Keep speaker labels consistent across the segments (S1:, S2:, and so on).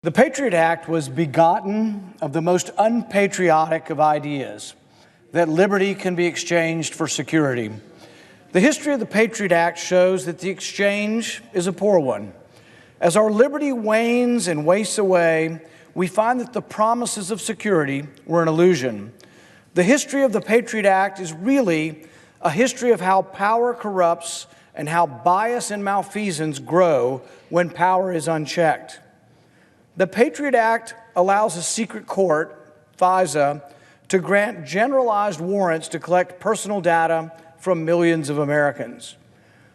S1: The Patriot Act was begotten of the most unpatriotic of ideas, that liberty can be exchanged for security. The history of the Patriot Act shows that the exchange is a poor one. As our liberty wanes and wastes away, we find that the promises of security were an illusion. The history of the Patriot Act is really a history of how power corrupts and how bias and malfeasance grow when power is unchecked. The Patriot Act allows a secret court, FISA, to grant generalized warrants to collect personal data from millions of Americans.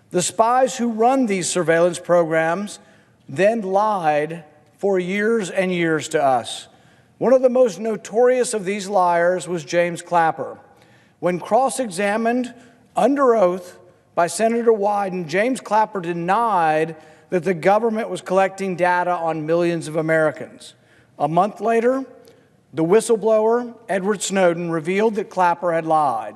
S1: The spies who run these surveillance programs then lied for years and years to us. One of the most notorious of these liars was James Clapper. When cross-examined under oath by Senator Wyden, James Clapper denied that the government was collecting data on millions of Americans. A month later, the whistleblower, Edward Snowden, revealed that Clapper had lied.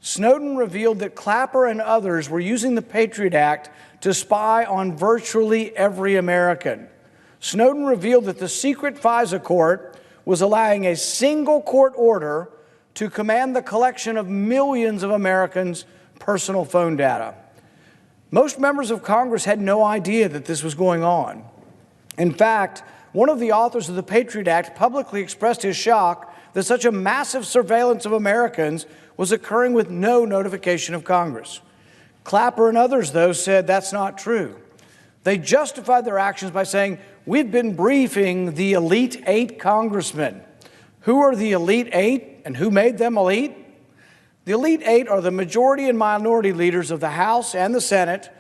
S1: Snowden revealed that Clapper and others were using the Patriot Act to spy on virtually every American. Snowden revealed that the secret FISA court was allowing a single court order to command the collection of millions of Americans' personal phone data. Most members of Congress had no idea that this was going on. In fact, one of the authors of the Patriot Act publicly expressed his shock that such a massive surveillance of Americans was occurring with no notification of Congress. Clapper and others, though, said that's not true. They justified their actions by saying, "We've been briefing the elite 8 congressmen." Who are the elite 8 and who made them elite? The elite 8 are the majority and minority leaders of the House and the Senate,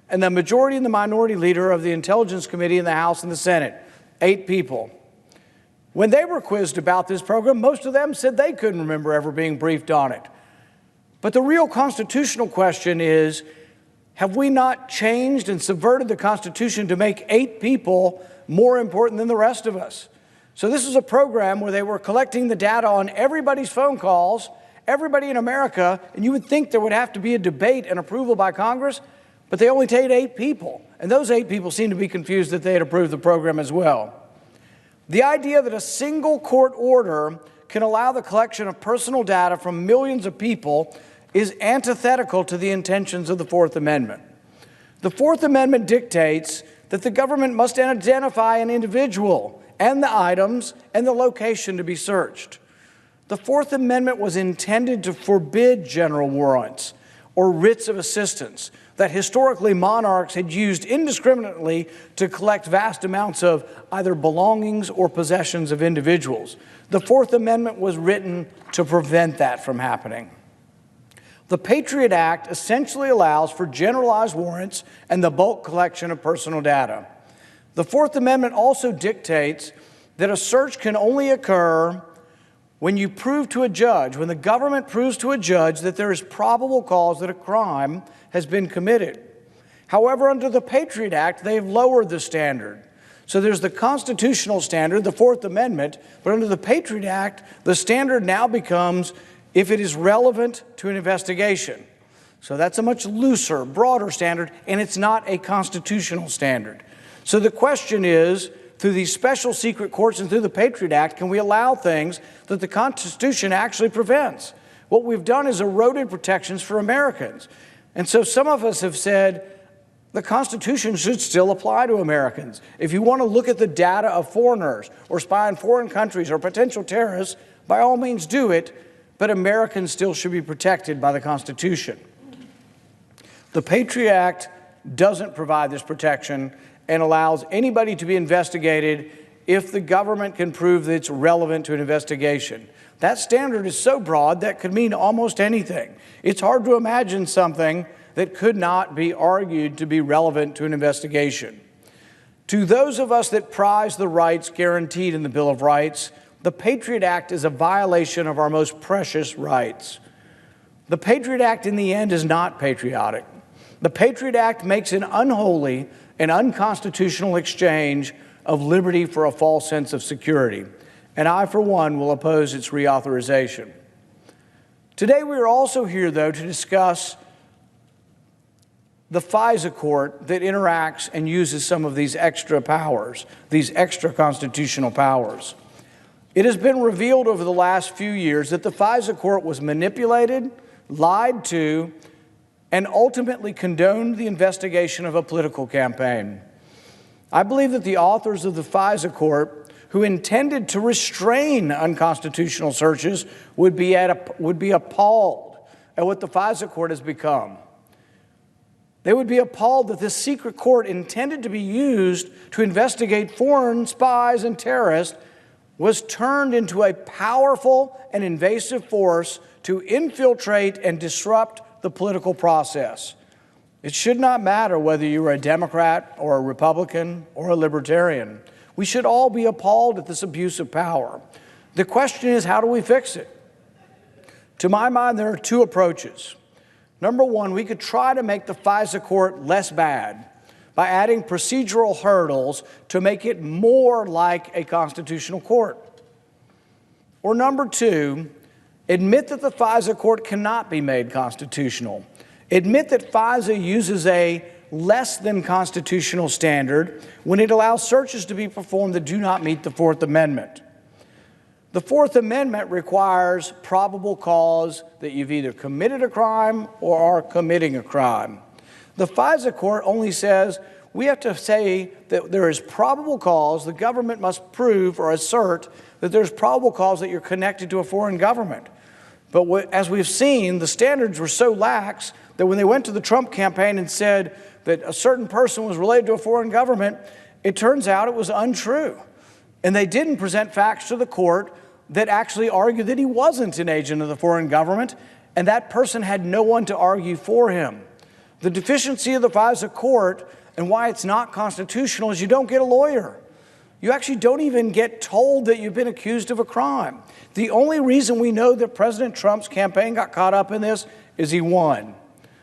S1: and the majority and the minority leader of the Intelligence Committee in the House and the Senate, 8 people. When they were quizzed about this program, most of them said they couldn't remember ever being briefed on it. But the real constitutional question is, have we not changed and subverted the Constitution to make 8 people more important than the rest of us? So this is a program where they were collecting the data on everybody's phone calls, everybody in America, and you would think there would have to be a debate and approval by Congress, but they only take 8 people. And those 8 people seem to be confused that they had approved the program as well. The idea that a single court order can allow the collection of personal data from millions of people is antithetical to the intentions of the Fourth Amendment. The Fourth Amendment dictates that the government must identify an individual and the items and the location to be searched. The Fourth Amendment was intended to forbid general warrants or writs of assistance that historically monarchs had used indiscriminately to collect vast amounts of either belongings or possessions of individuals. The Fourth Amendment was written to prevent that from happening. The Patriot Act essentially allows for generalized warrants and the bulk collection of personal data. The Fourth Amendment also dictates that a search can only occur when you prove to a judge, when the government proves to a judge that there is probable cause that a crime has been committed. However, under the Patriot Act, they've lowered the standard. So there's the constitutional standard, the Fourth Amendment, but under the Patriot Act, the standard now becomes if it is relevant to an investigation. So that's a much looser, broader standard, and it's not a constitutional standard. So the question is, through these special secret courts and through the Patriot Act, can we allow things that the Constitution actually prevents? What we've done is eroded protections for Americans. And so some of us have said the Constitution should still apply to Americans. If you want to look at the data of foreigners or spy on foreign countries or potential terrorists, by all means do it, but Americans still should be protected by the Constitution. The Patriot Act doesn't provide this protection and allows anybody to be investigated if the government can prove that it's relevant to an investigation. That standard is so broad that could mean almost anything. It's hard to imagine something that could not be argued to be relevant to an investigation. To those of us that prize the rights guaranteed in the Bill of Rights, the Patriot Act is a violation of our most precious rights. The Patriot Act in the end is not patriotic. The Patriot Act makes an unholy and unconstitutional exchange of liberty for a false sense of security. And I, for one, will oppose its reauthorization. Today we are also here, though, to discuss the FISA court that interacts and uses some of these extra powers, these extra constitutional powers. It has been revealed over the last few years that the FISA court was manipulated, lied to, and ultimately condoned the investigation of a political campaign. I believe that the authors of the FISA court, who intended to restrain unconstitutional searches, would be appalled at what the FISA court has become. They would be appalled that this secret court intended to be used to investigate foreign spies and terrorists was turned into a powerful and invasive force to infiltrate and disrupt the political process. It should not matter whether you're a Democrat or a Republican or a Libertarian. We should all be appalled at this abuse of power. The question is, how do we fix it? To my mind, there are two approaches. Number one, we could try to make the FISA court less bad by adding procedural hurdles to make it more like a constitutional court. Or number two, admit that the FISA court cannot be made constitutional. Admit that FISA uses a less than constitutional standard when it allows searches to be performed that do not meet the Fourth Amendment. The Fourth Amendment requires probable cause that you've either committed a crime or are committing a crime. The FISA court only says we have to say that there is probable cause, the government must prove or assert that there's probable cause that you're connected to a foreign government. But as we've seen, the standards were so lax that when they went to the Trump campaign and said that a certain person was related to a foreign government, it turns out it was untrue. And they didn't present facts to the court that actually argued that he wasn't an agent of the foreign government, and that person had no one to argue for him. The deficiency of the FISA court and why it's not constitutional is you don't get a lawyer. You actually don't even get told that you've been accused of a crime. The only reason we know that President Trump's campaign got caught up in this is he won.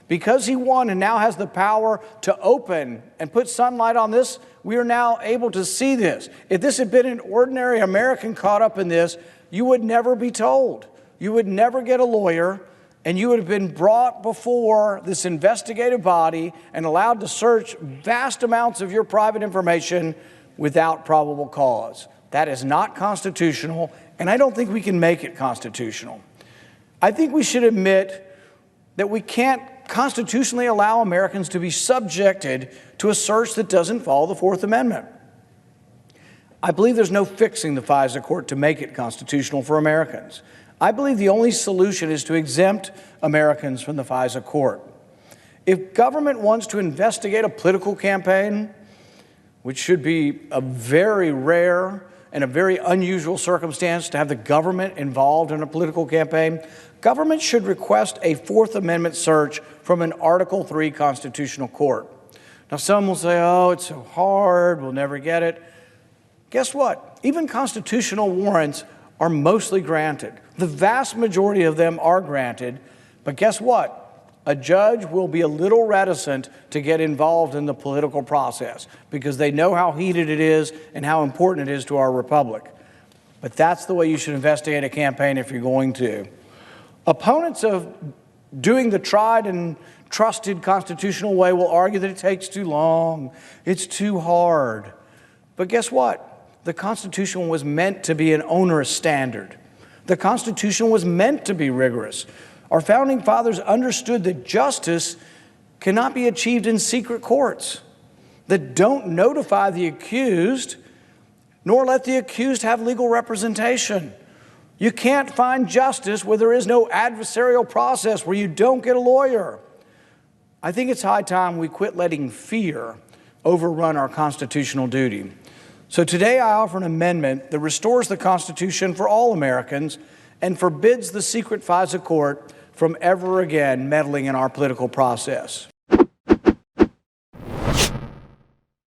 S1: Because he won and now has the power to open and put sunlight on this, we are now able to see this. If this had been an ordinary American caught up in this, you would never be told. You would never get a lawyer, and you would have been brought before this investigative body and allowed to search vast amounts of your private information without probable cause. That is not constitutional, and I don't think we can make it constitutional. I think we should admit that we can't constitutionally allow Americans to be subjected to a search that doesn't follow the Fourth Amendment. I believe there's no fixing the FISA court to make it constitutional for Americans. I believe the only solution is to exempt Americans from the FISA court. If government wants to investigate a political campaign, which should be a very rare and a very unusual circumstance to have the government involved in a political campaign, government should request a Fourth Amendment search from an Article III constitutional court. Now, some will say, oh, it's so hard, we'll never get it. Guess what? Even constitutional warrants are mostly granted. The vast majority of them are granted, but guess what? A judge will be a little reticent to get involved in the political process because they know how heated it is and how important it is to our republic. But that's the way you should investigate a campaign if you're going to. Opponents of doing the tried and trusted constitutional way will argue that it takes too long, it's too hard. But guess what? The Constitution was meant to be an onerous standard. The Constitution was meant to be rigorous. Our founding fathers understood that justice cannot be achieved in secret courts that don't notify the accused, nor let the accused have legal representation. You can't find justice where there is no adversarial process, where you don't get a lawyer. I think it's high time we quit letting fear overrun our constitutional duty. So today I offer an amendment that restores the Constitution for all Americans and forbids the secret FISA court from ever again meddling in our political process.